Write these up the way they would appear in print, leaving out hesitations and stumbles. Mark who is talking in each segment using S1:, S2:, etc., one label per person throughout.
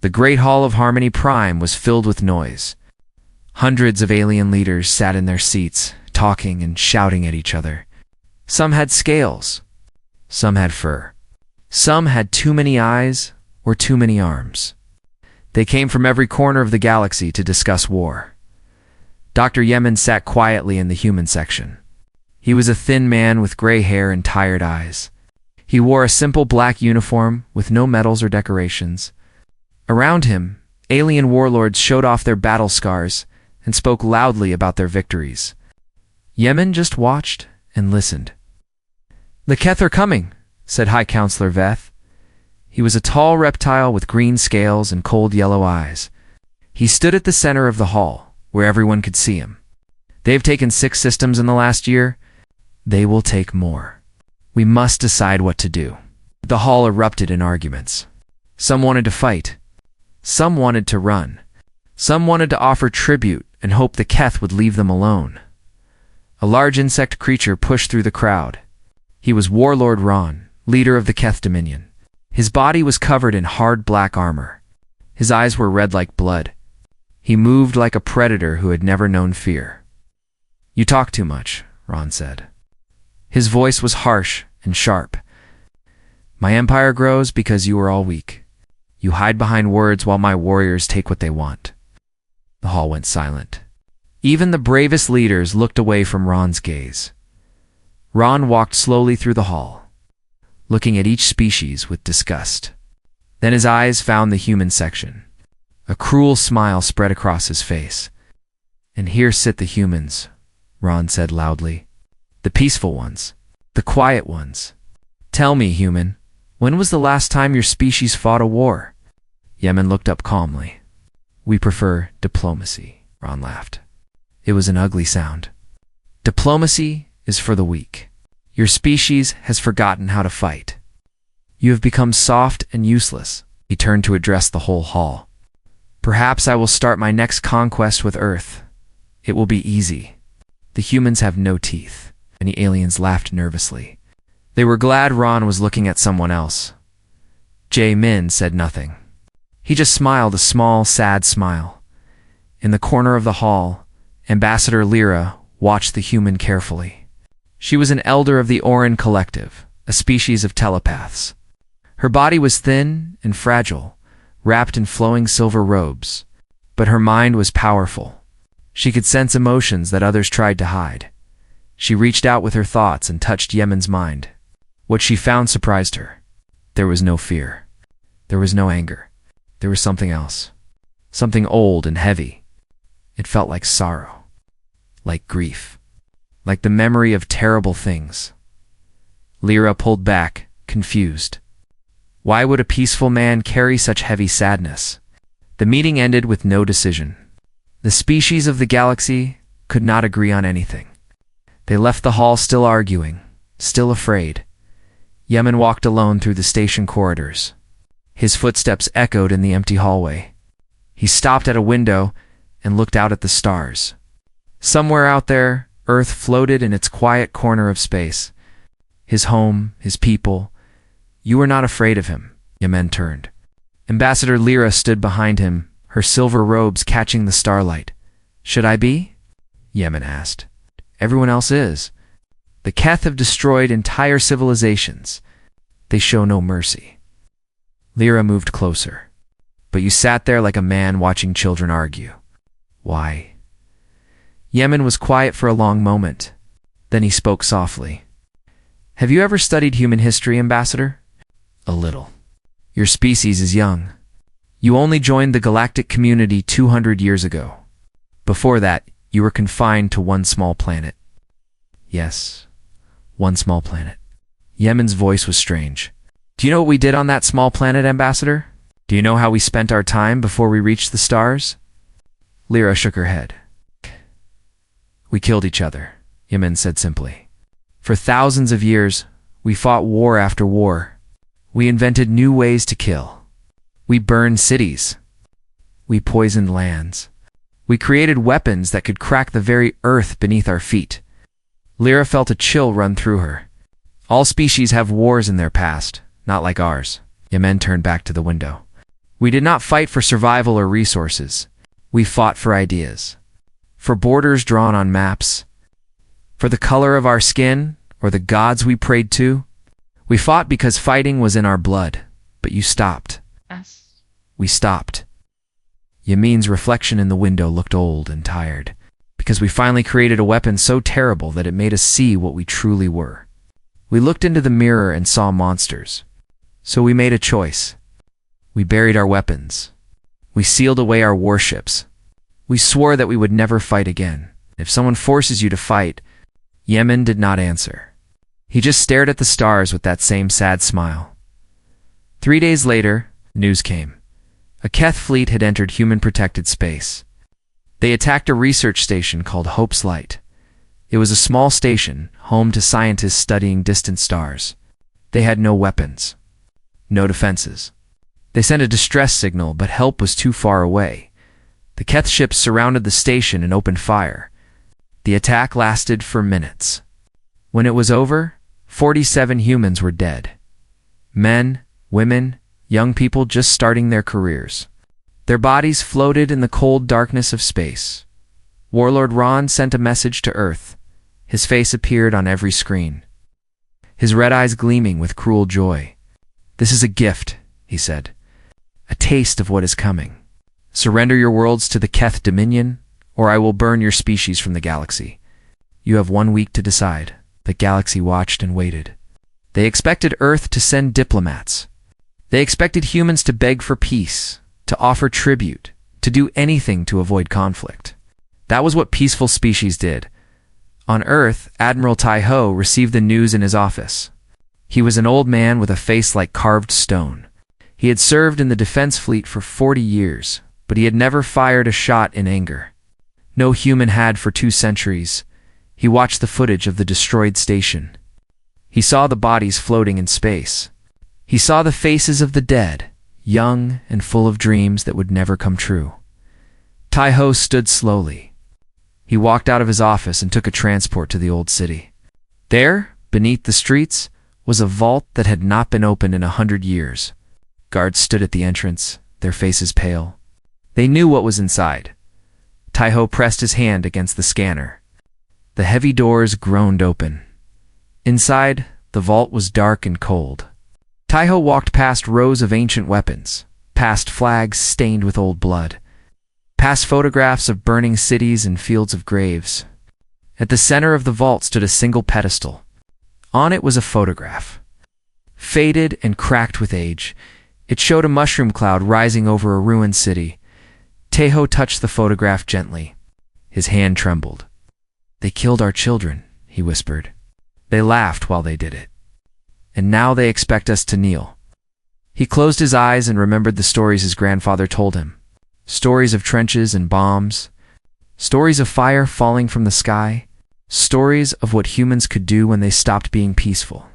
S1: The Great Hall of Harmony Prime was filled with noise. Hundreds of alien leaders sat in their seats, talking and shouting at each other. Some had scales. Some had fur. Some had too many eyes or too many arms. They came from every corner of the galaxy to discuss war. Dr. Yemen sat quietly in the human section. He was a thin man with gray hair and tired eyes. He wore a simple black uniform with no medals or decorations. Around him, alien warlords showed off their battle scars and spoke loudly about their victories. Yemen just watched and listened. "The Keth are coming," said High Counselor Veth. He was a tall reptile with green scales and cold yellow eyes. He stood at the center of the hall, where everyone could see him. "They've taken 6 systems in the last year. They will take more. We must decide what to do." The hall erupted in arguments. Some wanted to fight. Some wanted to run. Some wanted to offer tribute and hope the Keth would leave them alone. A large insect creature pushed through the crowd. He was Warlord Ron, leader of the Keth Dominion. His body was covered in hard black armor. His eyes were red like blood. He moved like a predator who had never known fear. "You talk too much," Ron said. His voice was harsh and sharp. "My empire grows because you are all weak. You hide behind words while my warriors take what they want." The hall went silent. Even the bravest leaders looked away from Ron's gaze. Ron walked slowly through the hall, looking at each species with disgust. Then his eyes found the human section. A cruel smile spread across his face. "And here sit the humans," Ron said loudly. "The peaceful ones. The quiet ones. Tell me, human, when was the last time your species fought a war?" Yemen looked up calmly. "We prefer diplomacy," Ron laughed. It was an ugly sound. "Diplomacy is for the weak. Your species has forgotten how to fight. You have become soft and useless." He turned to address the whole hall. "Perhaps I will start my next conquest with Earth. It will be easy. The humans have no teeth." And the aliens laughed nervously. They were glad Ron was looking at someone else. Jae-min said nothing. He just smiled a small, sad smile. In the corner of the hall, Ambassador Lyra watched the human carefully. She was an elder of the Orin Collective, a species of telepaths. Her body was thin and fragile, wrapped in flowing silver robes, but her mind was powerful. She could sense emotions that others tried to hide. She reached out with her thoughts and touched Yemen's mind. What she found surprised her. There was no fear. There was no anger. There was something else. Something old and heavy. It felt like sorrow. Like grief. Like the memory of terrible things. Lyra pulled back, confused. Why would a peaceful man carry such heavy sadness? The meeting ended with no decision. The species of the galaxy could not agree on anything. They left the hall still arguing, still afraid. Yemen walked alone through the station corridors. His footsteps echoed in the empty hallway. He stopped at a window and looked out at the stars. Somewhere out there, Earth floated in its quiet corner of space. His home, his people. "You were not afraid of him," Yemen turned. Ambassador Lyra stood behind him, her silver robes catching the starlight. "Should I be?" Yemen asked. "Everyone else is. The Keth have destroyed entire civilizations. They show no mercy." Lyra moved closer. "But you sat there like a man watching children argue. Why?" Yemen was quiet for a long moment. Then he spoke softly. "Have you ever studied human history, Ambassador?" "A little." "Your species is young. You only joined the galactic community 200 years ago. Before that, you were confined to one small planet." "Yes, one small planet." Yemen's voice was strange. "Do you know what we did on that small planet, Ambassador? Do you know how we spent our time before we reached the stars?" Lyra shook her head. "We killed each other," Yemen said simply. "For thousands of years, we fought war after war. We invented new ways to kill. We burned cities. We poisoned lands. We created weapons that could crack the very earth beneath our feet." Lyra felt a chill run through her. "All species have wars in their past, not like ours." Yemen turned back to the window. We did not fight for survival or resources. We fought for ideas. For borders drawn on maps. For the color of our skin, or the gods we prayed to. We fought because fighting was in our blood. But you stopped.
S2: Yes.
S1: We stopped. Yamin's reflection in the window looked old and tired, because we finally created a weapon so terrible that it made us see what we truly were. We looked into the mirror and saw monsters. So we made a choice. We buried our weapons. We sealed away our warships. We swore that we would never fight again. If someone forces you to fight, Yamin did not answer. He just stared at the stars with that same sad smile. 3 days later, news came. A Keth fleet had entered human-protected space. They attacked a research station called Hope's Light. It was a small station, home to scientists studying distant stars. They had no weapons. No defenses. They sent a distress signal, but help was too far away. The Keth ships surrounded the station and opened fire. The attack lasted for minutes. When it was over, 47 humans were dead. Men, women, young people just starting their careers. Their bodies floated in the cold darkness of space. Warlord Ron sent a message to Earth. His face appeared on every screen. His red eyes gleaming with cruel joy. "This is a gift," he said. "A taste of what is coming. Surrender your worlds to the Keth Dominion, or I will burn your species from the galaxy. You have 1 week to decide." The galaxy watched and waited. They expected Earth to send diplomats. They expected humans to beg for peace, to offer tribute, to do anything to avoid conflict. That was what peaceful species did. On Earth, Admiral Tai-Ho received the news in his office. He was an old man with a face like carved stone. He had served in the defense fleet for 40 years, but he had never fired a shot in anger. No human had for 2 centuries. He watched the footage of the destroyed station. He saw the bodies floating in space. He saw the faces of the dead, young and full of dreams that would never come true. Tai-Ho stood slowly. He walked out of his office and took a transport to the old city. There, beneath the streets, was a vault that had not been opened in 100 years. Guards stood at the entrance, their faces pale. They knew what was inside. Tai-Ho pressed his hand against the scanner. The heavy doors groaned open. Inside, the vault was dark and cold. Tai-Ho walked past rows of ancient weapons, past flags stained with old blood, past photographs of burning cities and fields of graves. At the center of the vault stood a single pedestal. On it was a photograph. Faded and cracked with age, it showed a mushroom cloud rising over a ruined city. Tai-Ho touched the photograph gently. His hand trembled. "They killed our children," he whispered. "They laughed while they did it. And now they expect us to kneel." He closed his eyes and remembered the stories his grandfather told him. Stories of trenches and bombs. Stories of fire falling from the sky. Stories of what humans could do when they stopped being peaceful.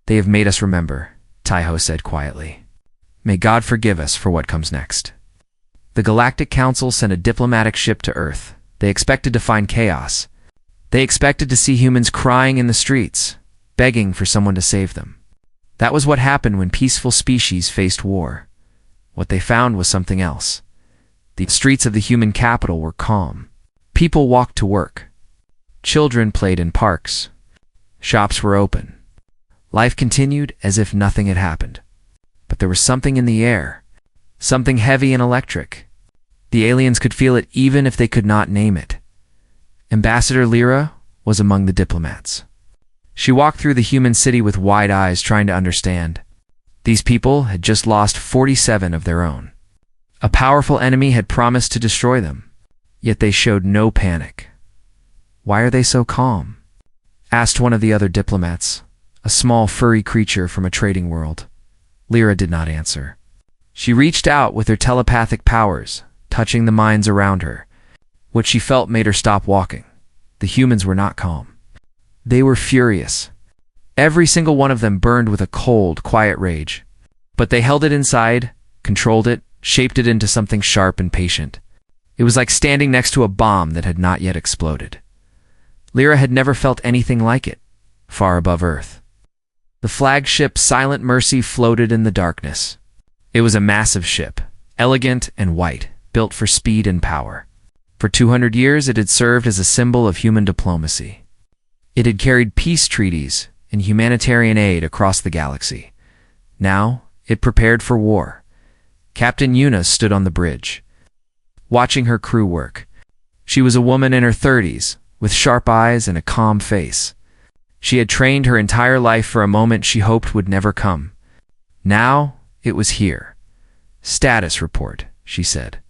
S1: "They have made us remember," Tai-Ho said quietly. "May God forgive us for what comes next." The Galactic Council sent a diplomatic ship to Earth. They expected to find chaos. They expected to see humans crying in the streets, begging for someone to save them. That was what happened when peaceful species faced war. What they found was something else. The streets of the human capital were calm. People walked to work. Children played in parks. Shops were open. Life continued as if nothing had happened. But there was something in the air, something heavy and electric. The aliens could feel it even if they could not name it. Ambassador Lyra was among the diplomats. She walked through the human city with wide eyes, trying to understand. These people had just lost 47 of their own. A powerful enemy had promised to destroy them, yet they showed no panic. "Why are they so calm?" asked one of the other diplomats, a small furry creature from a trading world. Lyra did not answer. She reached out with her telepathic powers, touching the minds around her. What she felt made her stop walking. The humans were not calm. They were furious. Every single one of them burned with a cold, quiet rage. But they held it inside, controlled it, shaped it into something sharp and patient. It was like standing next to a bomb that had not yet exploded. Lyra had never felt anything like it, far above Earth. The flagship Silent Mercy floated in the darkness. It was a massive ship, elegant and white, built for speed and power. For 200 years, it had served as a symbol of human diplomacy. It had carried peace treaties and humanitarian aid across the galaxy. Now, it prepared for war. Captain Yuna stood on the bridge, watching her crew work. She was a woman in her 30s, with sharp eyes and a calm face. She had trained her entire life for a moment she hoped would never come. Now, it was here. "Status report," she said.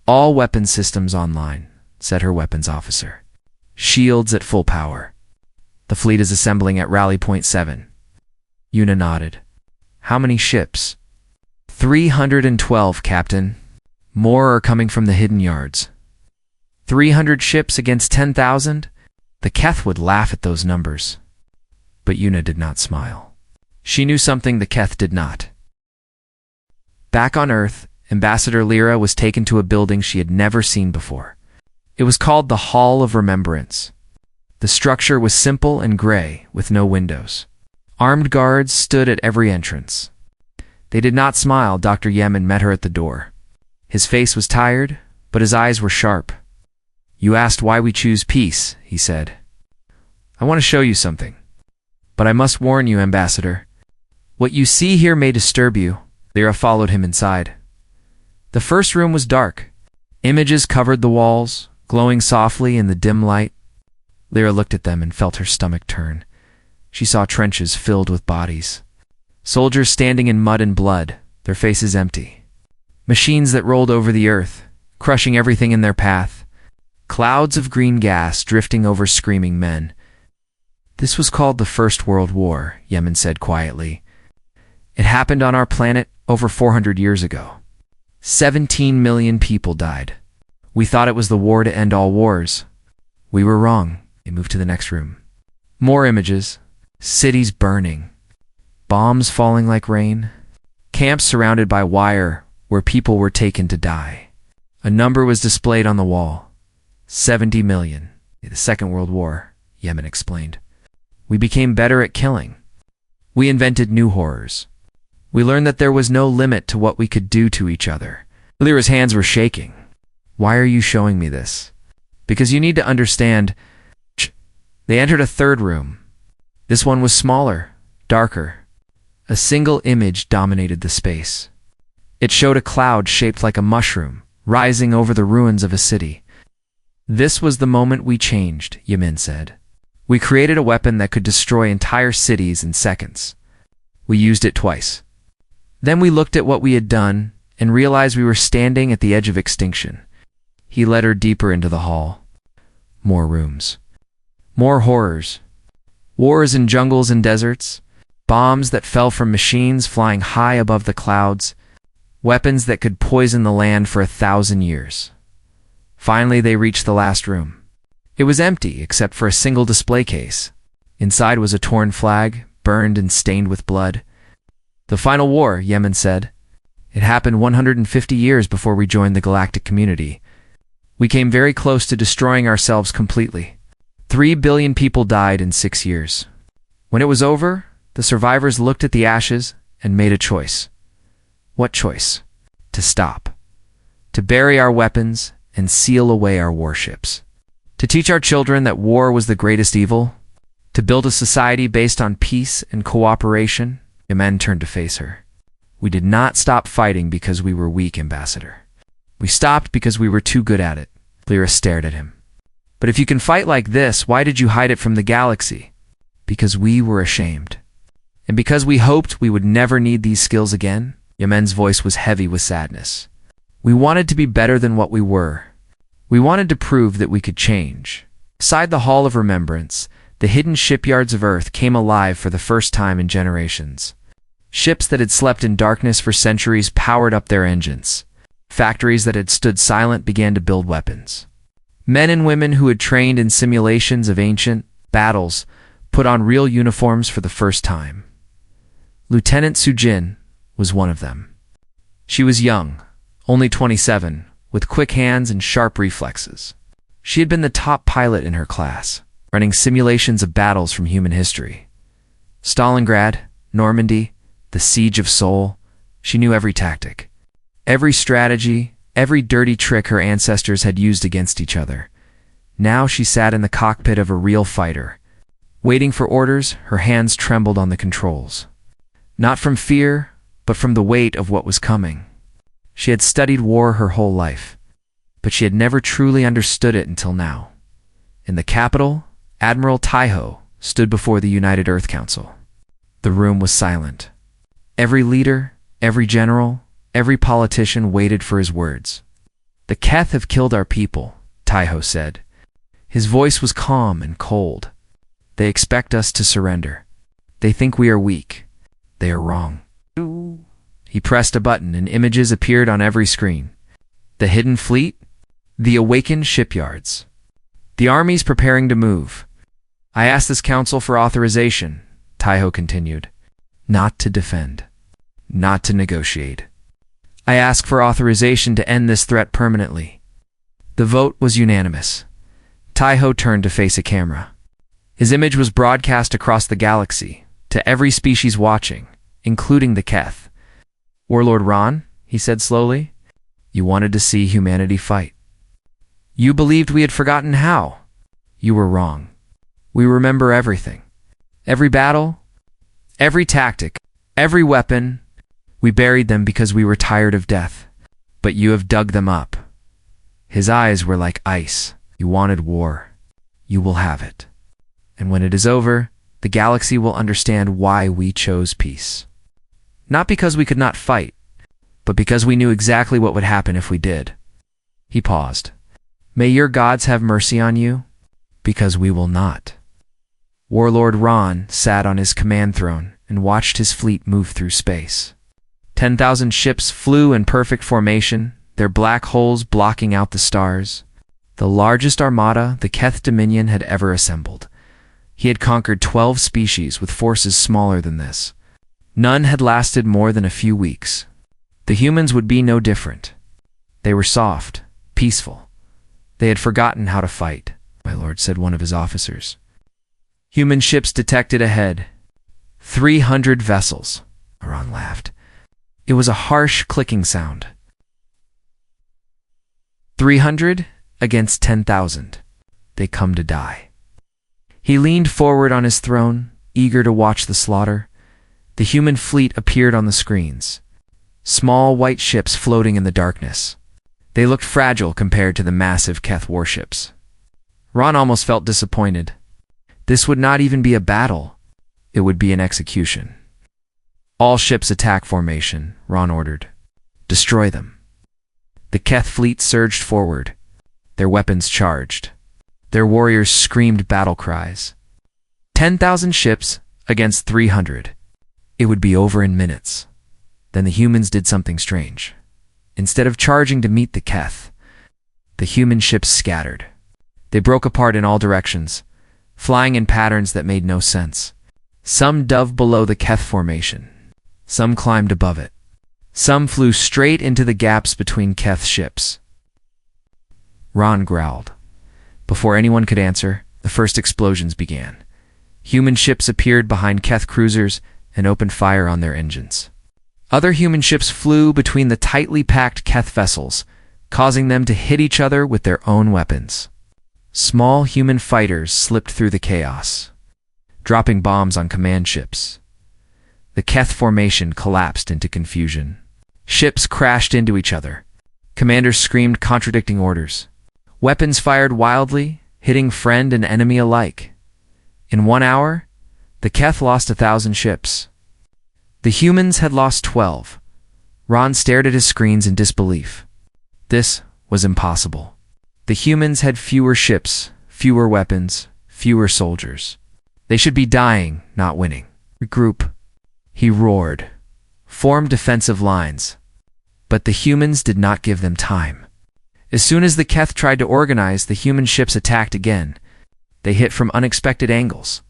S1: "All weapon systems online," said her weapons officer. "Shields at full power. The fleet is assembling at Rally Point 7. Yuna nodded. "How many ships?" 312, Captain. More are coming from the hidden yards." 300 ships against 10,000? The Keth would laugh at those numbers. But Yuna did not smile. She knew something the Keth did not. Back on Earth, Ambassador Lyra was taken to a building she had never seen before. It was called the Hall of Remembrance. The structure was simple and gray, with no windows. Armed guards stood at every entrance. They did not smile. Dr. Yemen met her at the door. His face was tired, but his eyes were sharp. "You asked why we choose peace," he said. "I want to show you something. But I must warn you, Ambassador. What you see here may disturb you." Lyra followed him inside. The first room was dark. Images covered the walls, glowing softly in the dim light. Lyra looked at them and felt her stomach turn. She saw trenches filled with bodies. Soldiers standing in mud and blood, their faces empty. Machines that rolled over the earth, crushing everything in their path. Clouds of green gas drifting over screaming men. "This was called the First World War," Yemen said quietly. "It happened on our planet over 400 years ago. 17 million people died. We thought it was the war to end all wars. We were wrong." They moved to the next room. More images. Cities burning. Bombs falling like rain. Camps surrounded by wire where people were taken to die. A number was displayed on the wall. 70 million. The Second World War, Yemen explained. "We became better at killing. We invented new horrors. We learned that there was no limit to what we could do to each other." Lyra's hands were shaking. "Why are you showing me this?" "Because you need to understand." They entered a third room. This one was smaller, darker. A single image dominated the space. It showed a cloud shaped like a mushroom, rising over the ruins of a city. "This was the moment we changed," Yemen said. "We created a weapon that could destroy entire cities in seconds. We used it twice. Then we looked at what we had done and realized we were standing at the edge of extinction." He led her deeper into the hall. More rooms. More horrors. Wars in jungles and deserts. Bombs that fell from machines flying high above the clouds. Weapons that could poison the land for 1,000 years. Finally, they reached the last room. It was empty except for a single display case. Inside was a torn flag, burned and stained with blood. "The final war," Yemen said. "It happened 150 years before we joined the galactic community. We came very close to destroying ourselves completely. 3 billion people died in 6 years. When it was over, the survivors looked at the ashes and made a choice." "What choice?" "To stop. To bury our weapons and seal away our warships. To teach our children that war was the greatest evil. To build a society based on peace and cooperation." Yemen turned to face her. "We did not stop fighting because we were weak, Ambassador. We stopped because we were too good at it." Lyra stared at him. "But if you can fight like this, why did you hide it from the galaxy?" "Because we were ashamed. And because we hoped we would never need these skills again." Yemen's voice was heavy with sadness. "We wanted to be better than what we were. We wanted to prove that we could change." Inside the Hall of Remembrance, the hidden shipyards of Earth came alive for the first time in generations. Ships that had slept in darkness for centuries powered up their engines. Factories that had stood silent began to build weapons. Men and women who had trained in simulations of ancient battles put on real uniforms for the first time. Lieutenant Sujin was one of them. She was young, only 27, with quick hands and sharp reflexes. She had been the top pilot in her class, running simulations of battles from human history. Stalingrad, Normandy, the Siege of Seoul. She knew every tactic, every strategy, every dirty trick her ancestors had used against each other. Now she sat in the cockpit of a real fighter. Waiting for orders, her hands trembled on the controls. Not from fear, but from the weight of what was coming. She had studied war her whole life, but she had never truly understood it until now. In the capital, Admiral Taiho stood before the United Earth Council. The room was silent. Every leader, every general, every politician waited for his words. "The Keth have killed our people," Taiho said. His voice was calm and cold. "They expect us to surrender. They think we are weak. They are wrong." He pressed a button and images appeared on every screen. The hidden fleet, the awakened shipyards. The armies preparing to move. "I asked this council for authorization," Taiho continued. "Not to defend. Not to negotiate. I ask for authorization to end this threat permanently." The vote was unanimous. Taiho turned to face a camera. His image was broadcast across the galaxy, to every species watching, including the Keth. "Warlord Ron," he said slowly, "you wanted to see humanity fight. You believed we had forgotten how. You were wrong. We remember everything. Every battle, every tactic, every weapon. We buried them because we were tired of death. But you have dug them up." His eyes were like ice. "You wanted war. You will have it. And when it is over, the galaxy will understand why we chose peace. Not because we could not fight, but because we knew exactly what would happen if we did." He paused. "May your gods have mercy on you, because we will not." Warlord Ron sat on his command throne and watched his fleet move through space. 10,000 ships flew in perfect formation, their black holes blocking out the stars. The largest armada the Keth Dominion had ever assembled. He had conquered 12 species with forces smaller than this. None had lasted more than a few weeks. The humans would be no different. They were soft, peaceful. They had forgotten how to fight, my lord, said one of his officers. Human ships detected ahead. 300 vessels. Ron laughed. It was a harsh clicking sound. 300 against 10,000. They come to die. He leaned forward on his throne, eager to watch the slaughter. The human fleet appeared on the screens. Small white ships floating in the darkness. They looked fragile compared to the massive Keth warships. Ron almost felt disappointed. This would not even be a battle. It would be an execution. "All ships attack formation," Ron ordered. "Destroy them." The Keth fleet surged forward, their weapons charged. Their warriors screamed battle cries. 10,000 ships against 300. It would be over in minutes. Then the humans did something strange. Instead of charging to meet the Keth, the human ships scattered. They broke apart in all directions, flying in patterns that made no sense. Some dove below the Keth formation. Some climbed above it. Some flew straight into the gaps between Keth ships. Ron growled. Before anyone could answer, the first explosions began. Human ships appeared behind Keth cruisers and opened fire on their engines. Other human ships flew between the tightly packed Keth vessels, causing them to hit each other with their own weapons. Small human fighters slipped through the chaos, dropping bombs on command ships. The Keth formation collapsed into confusion. Ships crashed into each other. Commanders screamed contradicting orders. Weapons fired wildly, hitting friend and enemy alike. In 1 hour, the Keth lost 1,000 ships. The humans had lost 12. Ron stared at his screens in disbelief. This was impossible. The humans had fewer ships, fewer weapons, fewer soldiers. They should be dying, not winning. Regroup. He roared. Form defensive lines. But the humans did not give them time. As soon as the Keth tried to organize, the human ships attacked again. They hit from unexpected angles.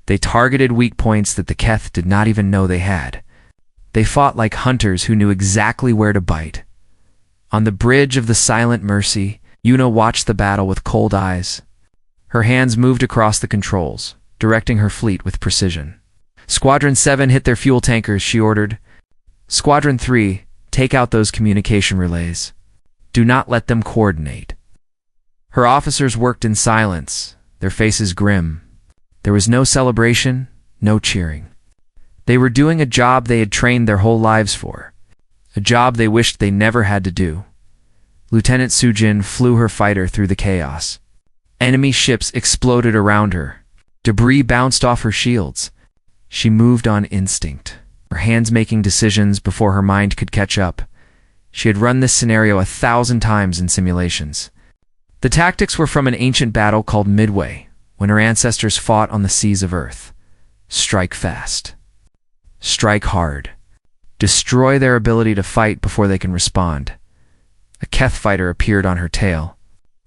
S1: They targeted weak points that the Keth did not even know they had. They fought like hunters who knew exactly where to bite. On the bridge of the Silent Mercy, Yuna watched the battle with cold eyes. Her hands moved across the controls, directing her fleet with precision. Squadron 7 hit their fuel tankers, she ordered. Squadron 3, take out those communication relays. Do not let them coordinate. Her officers worked in silence, their faces grim. There was no celebration, no cheering. They were doing a job they had trained their whole lives for, a job they wished they never had to do. Lieutenant Sujin flew her fighter through the chaos. Enemy ships exploded around her. Debris bounced off her shields. She moved on instinct, her hands making decisions before her mind could catch up. She had run this scenario 1,000 times in simulations. The tactics were from an ancient battle called Midway, when her ancestors fought on the seas of Earth. Strike fast. Strike hard. Destroy their ability to fight before they can respond. A Keth fighter appeared on her tail.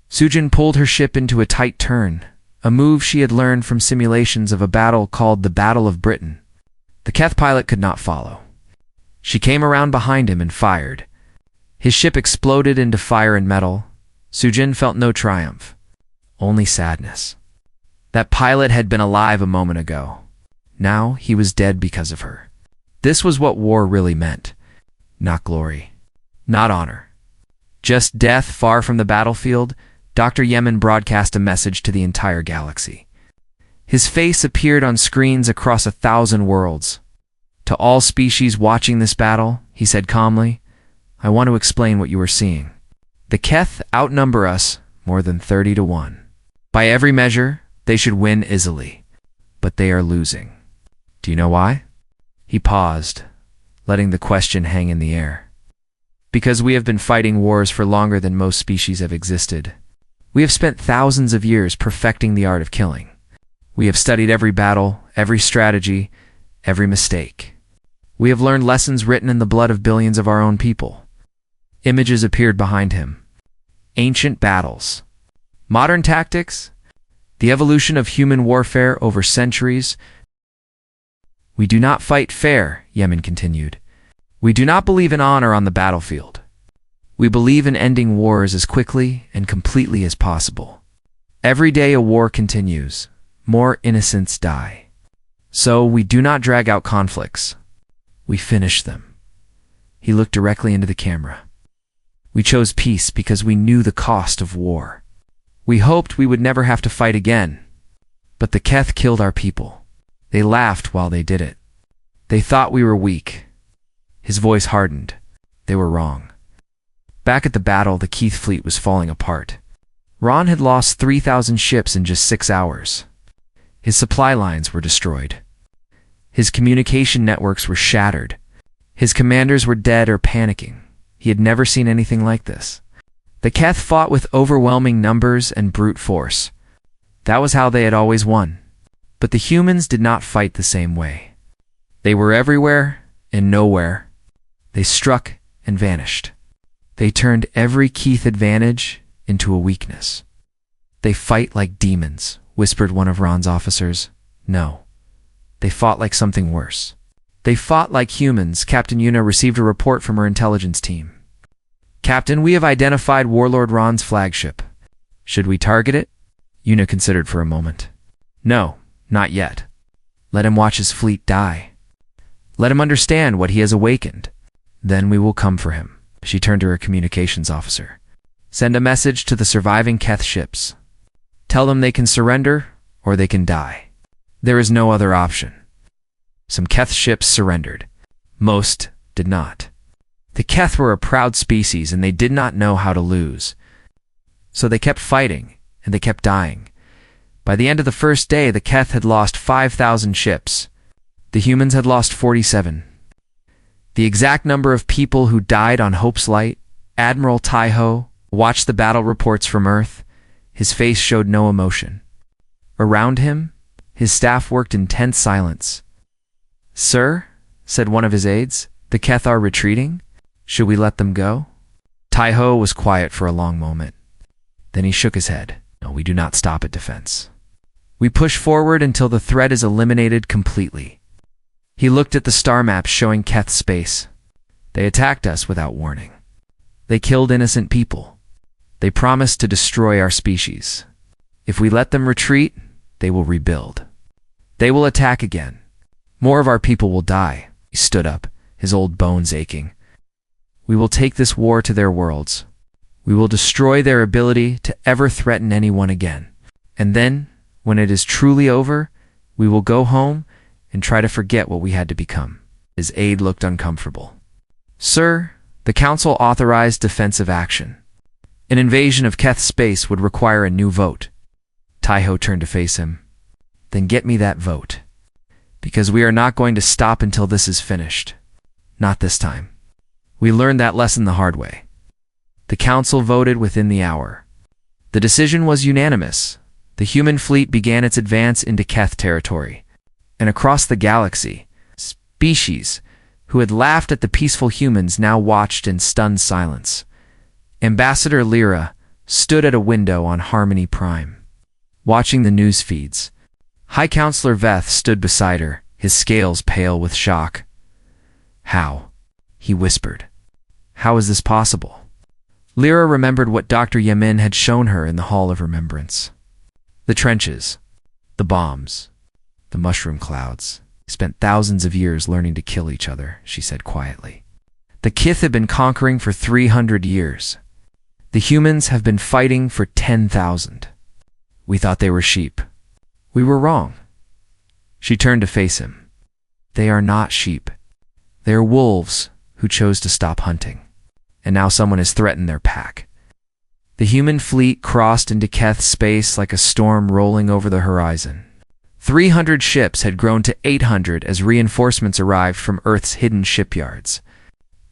S1: Sujin pulled her ship into a tight turn, a move she had learned from simulations of a battle called the Battle of Britain. The Keth pilot could not follow. She came around behind him and fired. His ship exploded into fire and metal. Sujin felt no triumph, only sadness. That pilot had been alive a moment ago. Now he was dead because of her. This was what war really meant. Not glory. Not honor. Just death far from the battlefield. Dr. Yemen broadcast a message to the entire galaxy. His face appeared on screens across 1,000 worlds. To all species watching this battle, he said calmly, I want to explain what you are seeing. The Keth outnumber us more than 30-1. By every measure, they should win easily. But they are losing. Do you know why? He paused, letting the question hang in the air. Because we have been fighting wars for longer than most species have existed. We have spent thousands of years perfecting the art of killing. We have studied every battle, every strategy, every mistake. We have learned lessons written in the blood of billions of our own people. Images appeared behind him. Ancient battles. Modern tactics. The evolution of human warfare over centuries. We do not fight fair, Yemen continued. We do not believe in honor on the battlefield. We believe in ending wars as quickly and completely as possible. Every day a war continues. More innocents die. So we do not drag out conflicts. We finish them. He looked directly into the camera. We chose peace because we knew the cost of war. We hoped we would never have to fight again. But the Keth killed our people. They laughed while they did it. They thought we were weak. His voice hardened. They were wrong. Back at the battle, the Keith fleet was falling apart. Ron had lost 3,000 ships in just 6 hours. His supply lines were destroyed. His communication networks were shattered. His commanders were dead or panicking. He had never seen anything like this. The Keth fought with overwhelming numbers and brute force. That was how they had always won. But the humans did not fight the same way. They were everywhere and nowhere. They struck and vanished. They turned every Keith advantage into a weakness. They fight like demons, whispered one of Ron's officers. No. They fought like something worse. They fought like humans. Captain Yuna received a report from her intelligence team. Captain, we have identified Warlord Ron's flagship. Should we target it? Yuna considered for a moment. No, not yet. Let him watch his fleet die. Let him understand what he has awakened. Then we will come for him. She turned to her communications officer. Send a message to the surviving Keth ships. Tell them they can surrender or they can die. There is no other option. Some Keth ships surrendered. Most did not. The Keth were a proud species and they did not know how to lose. So they kept fighting and they kept dying. By the end of the first day, the Keth had lost 5,000 ships. The humans had lost 47. The exact number of people who died on Hope's Light, Admiral Taiho, watched the battle reports from Earth. His face showed no emotion. Around him, his staff worked in tense silence. Sir, said one of his aides, the Keth are retreating. Should we let them go? Taiho was quiet for a long moment. Then he shook his head. No, we do not stop at defense. We push forward until the threat is eliminated completely. He looked at the star maps showing Keth space. They attacked us without warning. They killed innocent people. They promised to destroy our species. If we let them retreat, they will rebuild. They will attack again. More of our people will die. He stood up, his old bones aching. "We will take this war to their worlds. We will destroy their ability to ever threaten anyone again. And then, when it is truly over, we will go home and try to forget what we had to become." His aide looked uncomfortable. "Sir, the Council authorized defensive action. An invasion of Keth space would require a new vote." Taiho turned to face him. "Then get me that vote. Because we are not going to stop until this is finished. Not this time. We learned that lesson the hard way." The Council voted within the hour. The decision was unanimous. The human fleet began its advance into Keth territory. And across the galaxy, species who had laughed at the peaceful humans now watched in stunned silence. Ambassador Lyra stood at a window on Harmony Prime, watching the news feeds. High Counselor Veth stood beside her, his scales pale with shock. "How?" he whispered. "How is this possible?" Lyra remembered what Dr. Yamin had shown her in the Hall of Remembrance. The trenches, the bombs, the mushroom clouds. "Spent thousands of years learning to kill each other," she said quietly. "The Kith have been conquering for 300 years. The humans have been fighting for 10,000. We thought they were sheep. We were wrong." She turned to face him. "They are not sheep. They are wolves who chose to stop hunting. And now someone has threatened their pack." The human fleet crossed into Keth space like a storm rolling over the horizon. 300 ships had grown to 800 as reinforcements arrived from Earth's hidden shipyards.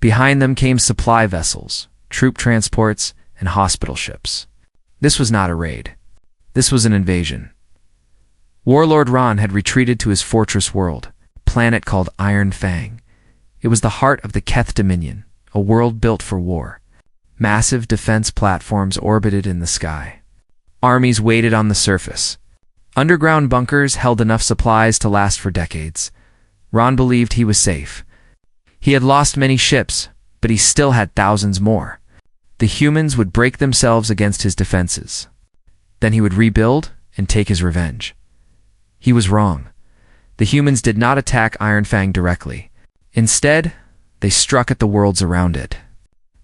S1: Behind them came supply vessels, troop transports, and hospital ships. This was not a raid. This was an invasion. Warlord Ron had retreated to his fortress world, a planet called Iron Fang. It was the heart of the Keth Dominion, a world built for war. Massive defense platforms orbited in the sky. Armies waited on the surface. Underground bunkers held enough supplies to last for decades. Ron believed he was safe. He had lost many ships, but he still had thousands more. The humans would break themselves against his defenses. Then he would rebuild and take his revenge. He was wrong. The humans did not attack Iron Fang directly. Instead, they struck at the worlds around it.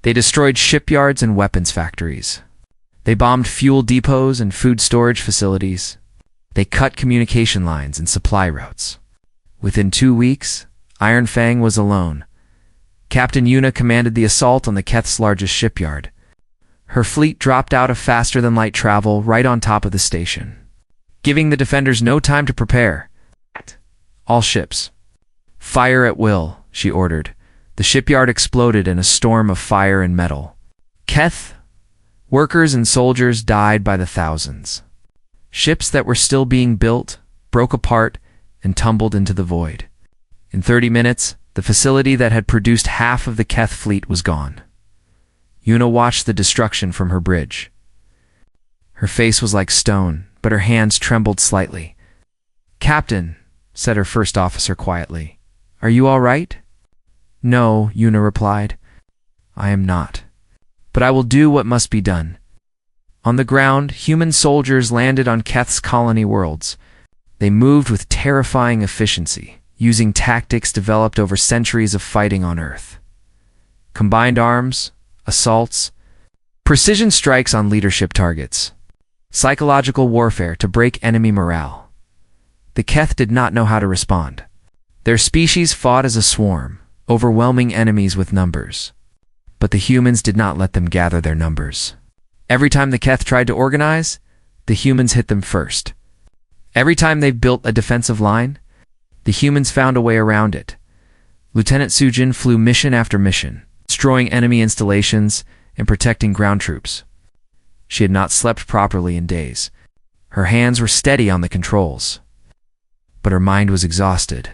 S1: They destroyed shipyards and weapons factories. They bombed fuel depots and food storage facilities. They cut communication lines and supply routes. Within 2 weeks, Iron Fang was alone. Captain Yuna commanded the assault on the Keth's largest shipyard. Her fleet dropped out of faster-than-light travel right on top of the station, giving the defenders no time to prepare. "All ships, fire at will," she ordered. The shipyard exploded in a storm of fire and metal. Keth workers and soldiers died by the thousands. Ships that were still being built broke apart and tumbled into the void. In 30 minutes, the facility that had produced half of the Keth fleet was gone. Yuna watched the destruction from her bridge. Her face was like stone, but her hands trembled slightly. "Captain," said her first officer quietly, "are you all right?" "No," Yuna replied. "I am not. But I will do what must be done." On the ground, human soldiers landed on Keth's colony worlds. They moved with terrifying efficiency, using tactics developed over centuries of fighting on Earth. Combined arms, assaults, precision strikes on leadership targets, psychological warfare to break enemy morale. The Keth did not know how to respond. Their species fought as a swarm, overwhelming enemies with numbers. But the humans did not let them gather their numbers. Every time the Keth tried to organize, the humans hit them first. Every time they built a defensive line, the humans found a way around it. Lieutenant Sujin flew mission after mission, destroying enemy installations and protecting ground troops. She had not slept properly in days. Her hands were steady on the controls, but her mind was exhausted.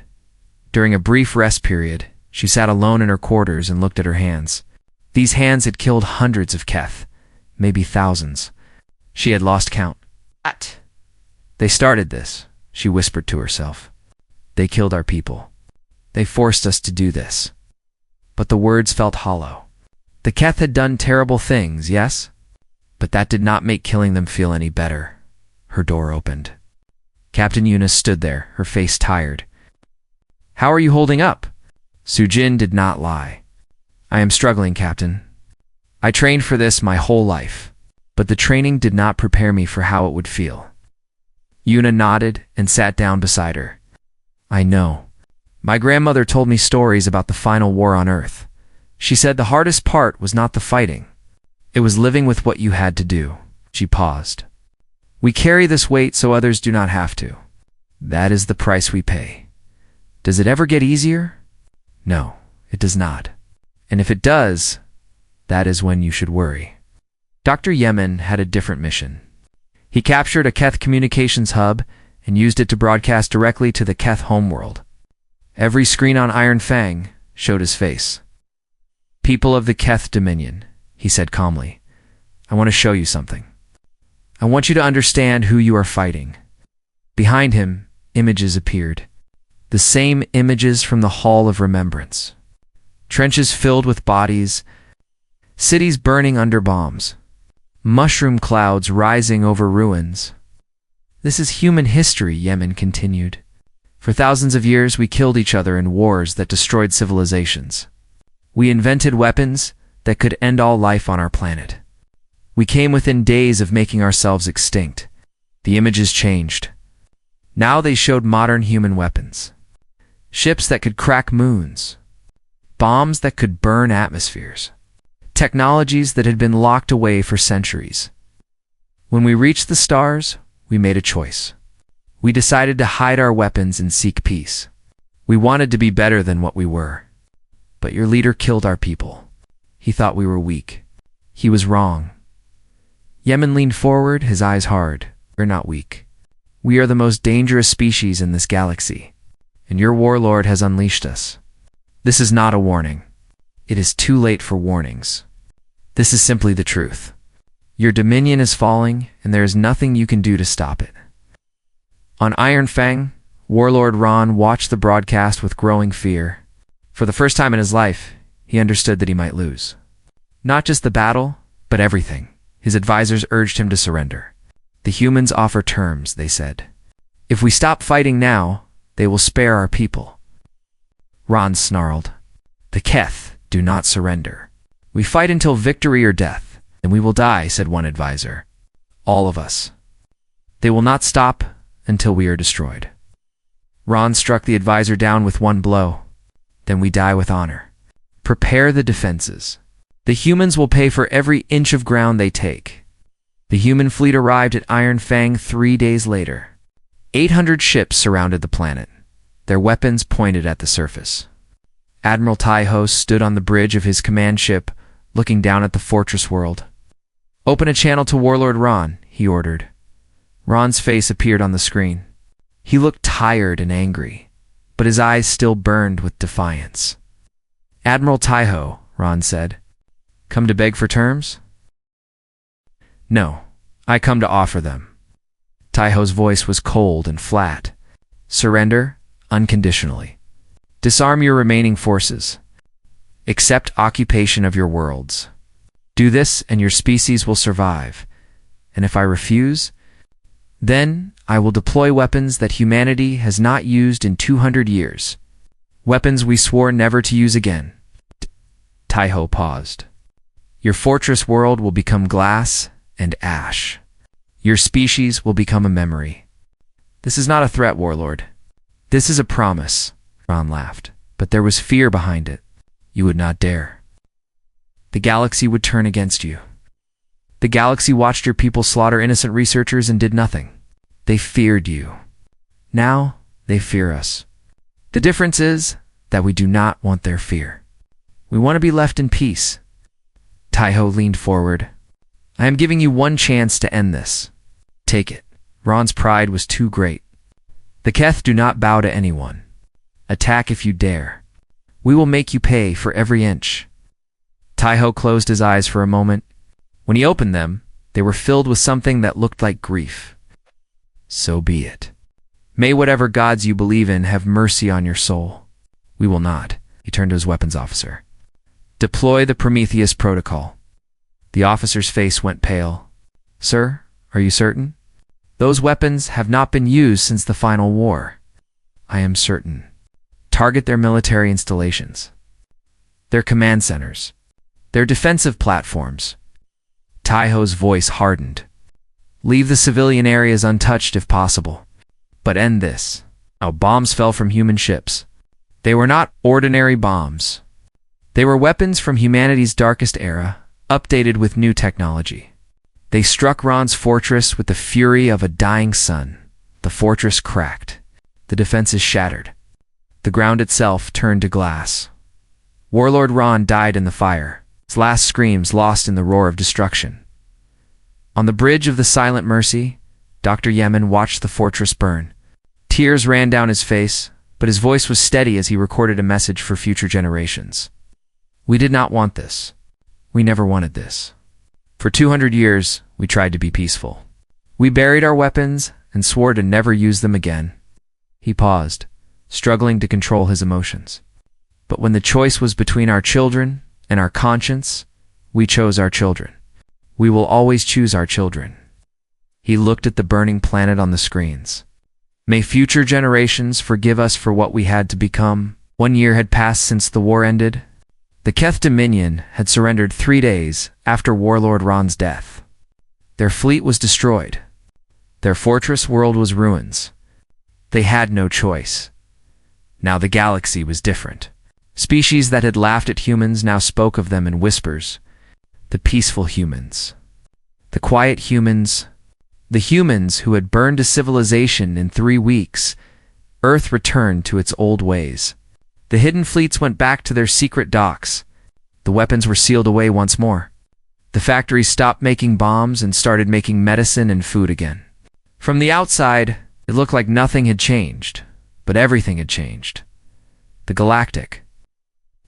S1: During a brief rest period, she sat alone in her quarters and looked at her hands. These hands had killed hundreds of Keth, maybe thousands. She had lost count. "They started this," she whispered to herself. "They killed our people. They forced us to do this." But the words felt hollow. The Keth had done terrible things, yes? But that did not make killing them feel any better. Her door opened. Captain Eunice stood there, her face tired. "How are you holding up?" Sujin did not lie. I am struggling, Captain. I trained for this my whole life, but the training did not prepare me for how it would feel. Yuna nodded and sat down beside her. I know. My grandmother told me stories about the final war on Earth. She said the hardest part was not the fighting. It was living with what you had to do. She paused. We carry this weight so others do not have to. That is the price we pay. Does it ever get easier? No, it does not. And if it does, that is when you should worry. Dr. Yemen had a different mission. He captured a Keth communications hub and used it to broadcast directly to the Keth homeworld. Every screen on Iron Fang showed his face. People of the Keth Dominion, he said calmly, I want to show you something. I want you to understand who you are fighting. Behind him, images appeared. The same images from the Hall of Remembrance. Trenches filled with bodies, cities burning under bombs, mushroom clouds rising over ruins. This is human history, Yemen continued. For thousands of years we killed each other in wars that destroyed civilizations. We invented weapons that could end all life on our planet. We came within days of making ourselves extinct. The images changed. Now they showed modern human weapons. Ships that could crack moons. Bombs that could burn atmospheres. Technologies that had been locked away for centuries. When we reached the stars, we made a choice. We decided to hide our weapons and seek peace. We wanted to be better than what we were. But your leader killed our people. He thought we were weak. He was wrong. Yemen leaned forward, his eyes hard. We're not weak. We are the most dangerous species in this galaxy, and your warlord has unleashed us. This is not a warning. It is too late for warnings. This is simply the truth. Your dominion is falling, and there is nothing you can do to stop it. On Iron Fang, Warlord Ron watched the broadcast with growing fear. For the first time in his life, he understood that he might lose. Not just the battle, but everything. His advisors urged him to surrender. The humans offer terms, they said. If we stop fighting now, they will spare our people. Ron snarled. The Keth do not surrender. We fight until victory or death, and we will die, said one advisor. All of us. They will not stop until we are destroyed. Ron struck the advisor down with one blow. Then we die with honor. Prepare the defenses. The humans will pay for every inch of ground they take. The human fleet arrived at Iron Fang 3 days later. 800 ships surrounded the planet, their weapons pointed at the surface. Admiral Taiho stood on the bridge of his command ship, looking down at the fortress world. Open a channel to Warlord Ron, he ordered. Ron's face appeared on the screen. He looked tired and angry, but his eyes still burned with defiance. Admiral Taiho, Ron said. Come to beg for terms? No, I come to offer them. Taiho's voice was cold and flat. Surrender unconditionally. Disarm your remaining forces. Accept occupation of your worlds. Do this and your species will survive. And if I refuse, then I will deploy weapons that humanity has not used in 200 years. Weapons we swore never to use again. Taiho paused. Your fortress world will become glass and ash. Your species will become a memory. This is not a threat, Warlord. This is a promise, Ron laughed, but there was fear behind it. You would not dare. The galaxy would turn against you. The galaxy watched your people slaughter innocent researchers and did nothing. They feared you. Now they fear us. The difference is that we do not want their fear. We want to be left in peace. Taiho leaned forward. I am giving you one chance to end this. Take it. Ron's pride was too great. The Keth do not bow to anyone. Attack if you dare. We will make you pay for every inch. Taiho closed his eyes for a moment. When he opened them, they were filled with something that looked like grief. So be it. May whatever gods you believe in have mercy on your soul. We will not. He turned to his weapons officer. Deploy the Prometheus protocol. The officer's face went pale. Sir, are you certain? Those weapons have not been used since the final war. I am certain. target their military installations, their command centers, their defensive platforms. Taiho's voice hardened. Leave the civilian areas untouched if possible, but end this. Now, bombs fell from human ships. They were not ordinary bombs. They were weapons from humanity's darkest era, updated with new technology. They struck Ron's fortress with the fury of a dying sun. The fortress cracked. The defenses shattered. The ground itself turned to glass. Warlord Ron died in the fire, his last screams lost in the roar of destruction. On the bridge of the Silent Mercy, Dr. Yemen watched the fortress burn. Tears ran down his face, but his voice was steady as he recorded a message for future generations. We did not want this. We never wanted this. For 200 years, we tried to be peaceful. We buried our weapons and swore to never use them again. He paused, struggling to control his emotions. But when the choice was between our children and our conscience, we chose our children. We will always choose our children. He looked at the burning planet on the screens. May future generations forgive us for what we had to become. 1 year had passed since the war ended. The Keth Dominion had surrendered 3 days after Warlord Ron's death. Their fleet was destroyed. Their fortress world was ruins. They had no choice. Now the galaxy was different. Species that had laughed at humans now spoke of them in whispers. The peaceful humans. The quiet humans. The humans who had burned a civilization in 3 weeks. Earth returned to its old ways. The hidden fleets went back to their secret docks. The weapons were sealed away once more. The factories stopped making bombs and started making medicine and food again. From the outside, it looked like nothing had changed, but everything had changed. The Galactic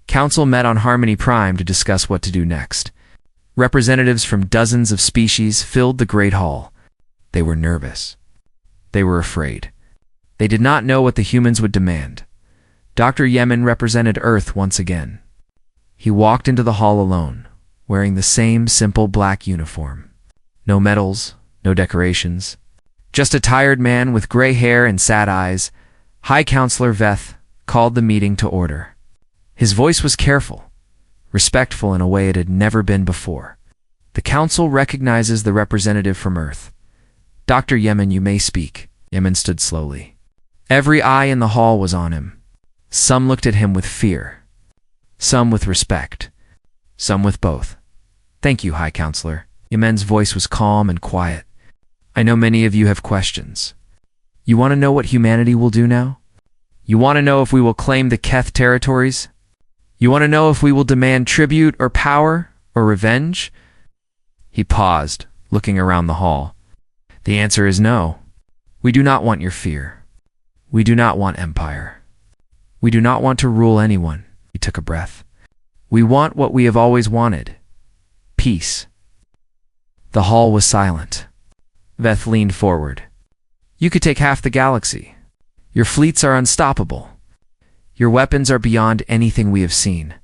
S1: Council met on Harmony Prime to discuss what to do next. Representatives from dozens of species filled the Great Hall. They were nervous. They were afraid. They did not know what the humans would demand. Dr. Yemen represented Earth once again. He walked into the hall alone, wearing the same simple black uniform. No medals, no decorations. Just a tired man with gray hair and sad eyes. High Counselor Veth called the meeting to order. His voice was careful, respectful in a way it had never been before. The council recognizes the representative from Earth. Dr. Yemen, you may speak. Yemen stood slowly. Every eye in the hall was on him. Some looked at him with fear. Some with respect. Some with both. Thank you, High Counselor. Yemen's voice was calm and quiet. I know many of you have questions. You want to know what humanity will do now? You want to know if we will claim the Keth territories? You want to know if we will demand tribute or power or revenge? He paused, looking around the hall. The answer is no. We do not want your fear. We do not want empire. We do not want to rule anyone. He took a breath. We want what we have always wanted. Peace. The hall was silent. Veth leaned forward. You could take half the galaxy. Your fleets are unstoppable. Your weapons are beyond anything we have seen.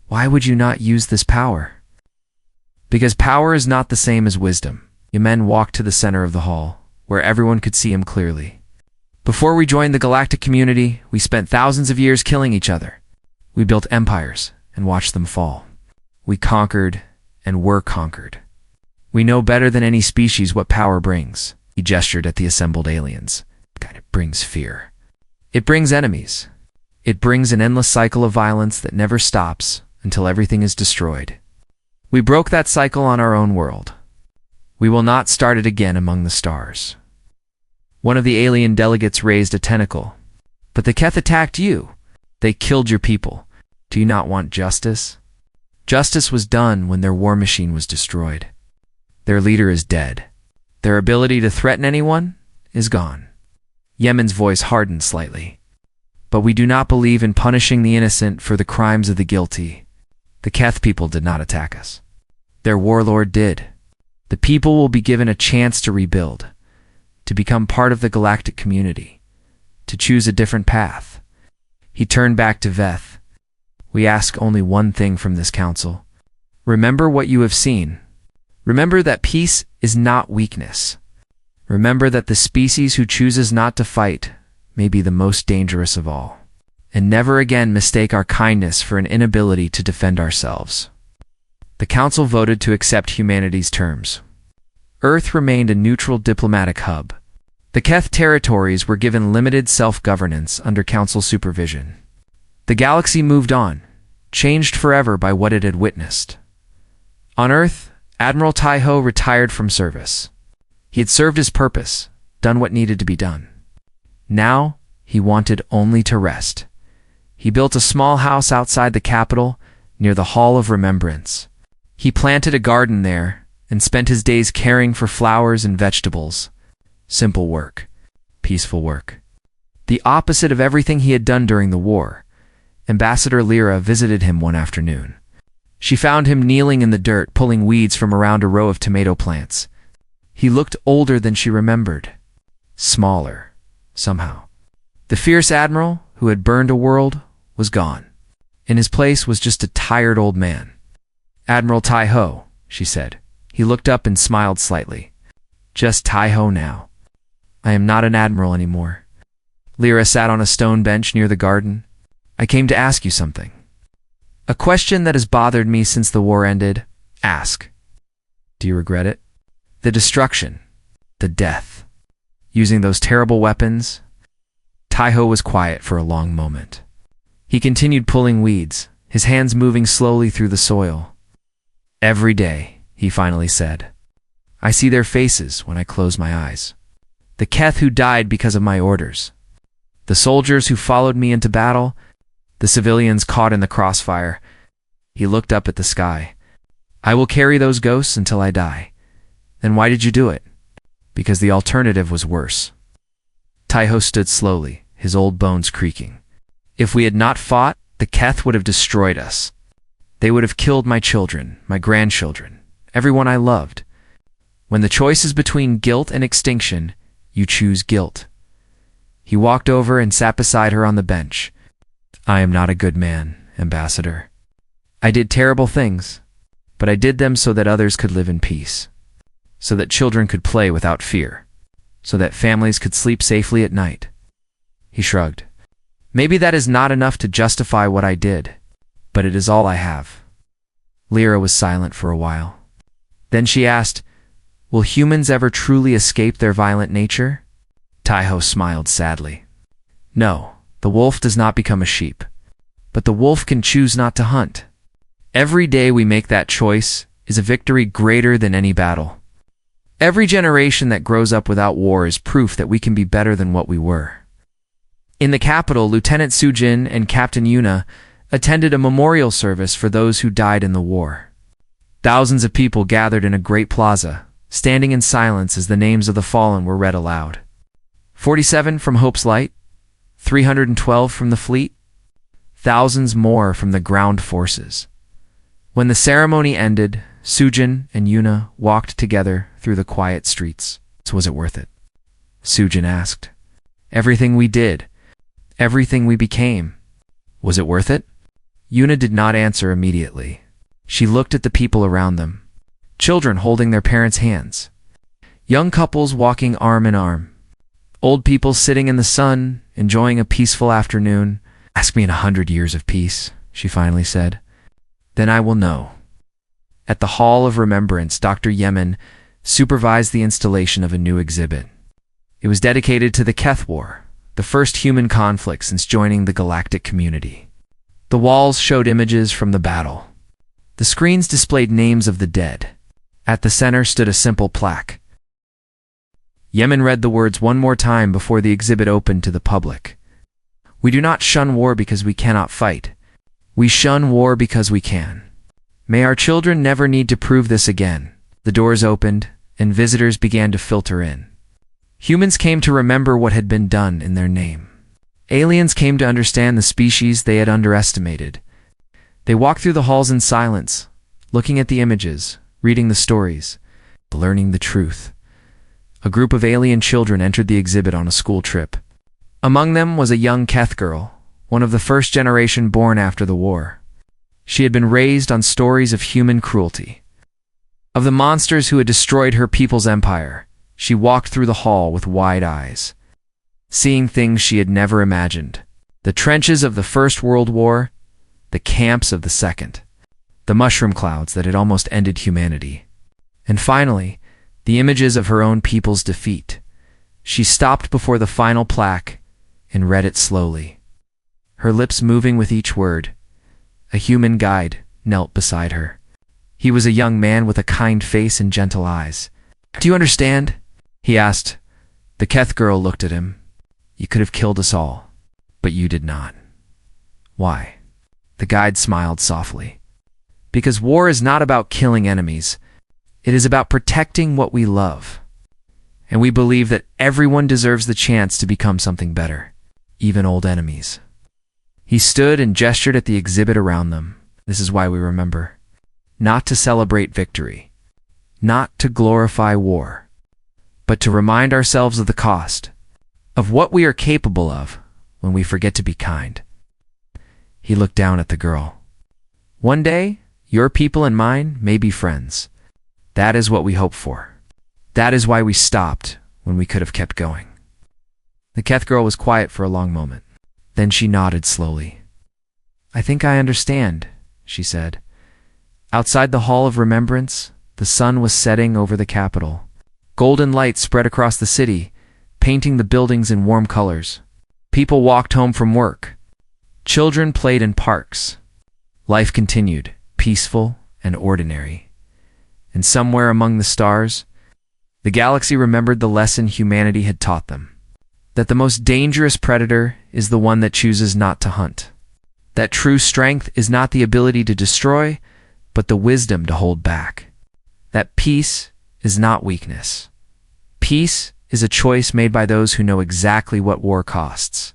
S1: Why would you not use this power? Because power is not the same as wisdom. Yemen walked to the center of the hall, where everyone could see him clearly. Before we joined the galactic community, we spent thousands of years killing each other. We built empires and watched them fall. We conquered and were conquered. We know better than any species what power brings. He gestured at the assembled aliens. God, it brings fear. It brings enemies. It brings an endless cycle of violence that never stops until everything is destroyed. We broke that cycle on our own world. We will not start it again among the stars. One of the alien delegates raised a tentacle. But the Keth attacked you. They killed your people. Do you not want justice? Justice was done when their war machine was destroyed. Their leader is dead. Their ability to threaten anyone is gone. Yemen's voice hardened slightly. But we do not believe in punishing the innocent for the crimes of the guilty. The Keth people did not attack us. Their warlord did. The people will be given a chance to rebuild, to become part of the galactic community, to choose a different path. He turned back to Veth. We ask only one thing from this council. Remember what you have seen. Remember that peace is not weakness. Remember that the species who chooses not to fight may be the most dangerous of all. and never again mistake our kindness for an inability to defend ourselves. The Council voted to accept humanity's terms. Earth remained a neutral diplomatic hub. The Keth territories were given limited self-governance under Council supervision. The galaxy moved on, changed forever by what it had witnessed. On Earth, Admiral Taiho retired from service. He had served his purpose, done what needed to be done. Now, he wanted only to rest. He built a small house outside the capital, near the Hall of Remembrance. He planted a garden there and spent his days caring for flowers and vegetables. Simple work, peaceful work. The opposite of everything he had done during the war. Ambassador Lyra visited him one afternoon. She found him kneeling in the dirt, pulling weeds from around a row of tomato plants. He looked older than she remembered. Smaller, somehow. The fierce admiral, who had burned a world, was gone. In his place was just a tired old man. "Admiral Taiho," she said. He looked up and smiled slightly. "Just Taiho now. I am not an admiral anymore." Lyra sat on a stone bench near the garden. "I came to ask you something. A question that has bothered me since the war ended. Ask. Do you regret it? The destruction. The death. Using those terrible weapons?" Taiho was quiet for a long moment. He continued pulling weeds, his hands moving slowly through the soil. "Every day," he finally said, "I see their faces when I close my eyes. The Keth who died because of my orders. The soldiers who followed me into battle. The civilians caught in the crossfire." He looked up at the sky. "I will carry those ghosts until I die." "Then why did you do it?" "Because the alternative was worse." Taiho stood slowly, his old bones creaking. "If we had not fought, the Keth would have destroyed us. They would have killed my children, my grandchildren, everyone I loved. When the choice is between guilt and extinction, you choose guilt." He walked over and sat beside her on the bench. "I am not a good man, Ambassador. I did terrible things, but I did them so that others could live in peace, so that children could play without fear, so that families could sleep safely at night." He shrugged. "Maybe that is not enough to justify what I did, but it is all I have." Lyra was silent for a while. Then she asked, "Will humans ever truly escape their violent nature?" Taiho smiled sadly. "No. The wolf does not become a sheep, but the wolf can choose not to hunt. Every day we make that choice is a victory greater than any battle. Every generation that grows up without war is proof that we can be better than what we were." In the capital, Lieutenant Sujin and Captain Yuna attended a memorial service for those who died in the war. Thousands of people gathered in a great plaza, standing in silence as the names of the fallen were read aloud. 47 from Hope's Light, 312 from the fleet, thousands more from the ground forces. When the ceremony ended, Sujin and Yuna walked together through the quiet streets. "Was it worth it?" Sujin asked. "Everything we did, everything we became. Was it worth it?" Yuna did not answer immediately. She looked at the people around them. Children holding their parents' hands. Young couples walking arm in arm. Old people sitting in the sun, enjoying a peaceful afternoon. "Ask me in 100 years of peace," she finally said. "Then I will know." At the Hall of Remembrance, Dr. Yemen supervised the installation of a new exhibit. It was dedicated to the Keth War, the first human conflict since joining the galactic community. The walls showed images from the battle. The screens displayed names of the dead. At the center stood a simple plaque. Yemen read the words one more time before the exhibit opened to the public. "We do not shun war because we cannot fight. We shun war because we can. May our children never need to prove this again." The doors opened, and visitors began to filter in. Humans came to remember what had been done in their name. Aliens came to understand the species they had underestimated. They walked through the halls in silence, looking at the images, reading the stories, learning the truth. A group of alien children entered the exhibit on a school trip. Among them was a young Keth girl, one of the first generation born after the war. She had been raised on stories of human cruelty, of the monsters who had destroyed her people's empire. She walked through the hall with wide eyes, seeing things she had never imagined. The trenches of the First World War, the camps of the Second, the mushroom clouds that had almost ended humanity. And finally, the images of her own people's defeat. She stopped before the final plaque and read it slowly, her lips moving with each word. A human guide knelt beside her. He was a young man with a kind face and gentle eyes. "Do you understand?" he asked. The Keth girl looked at him. "You could have killed us all, but you did not." "Why?" The guide smiled softly. "Because war is not about killing enemies. It is about protecting what we love. And we believe that everyone deserves the chance to become something better, even old enemies." He stood and gestured at the exhibit around them. "This is why we remember. Not to celebrate victory, not to glorify war, but to remind ourselves of the cost, of what we are capable of when we forget to be kind." He looked down at the girl. "One day, your people and mine may be friends. That is what we hope for. That is why we stopped when we could have kept going." The Keth girl was quiet for a long moment. Then she nodded slowly. "I think I understand," she said. Outside the Hall of Remembrance, the sun was setting over the capital. Golden light spread across the city, painting the buildings in warm colors. People walked home from work. Children played in parks. Life continued, peaceful and ordinary. And somewhere among the stars, the galaxy remembered the lesson humanity had taught them. That the most dangerous predator is the one that chooses not to hunt. That true strength is not the ability to destroy, but the wisdom to hold back. That peace is not weakness. Peace is a choice made by those who know exactly what war costs.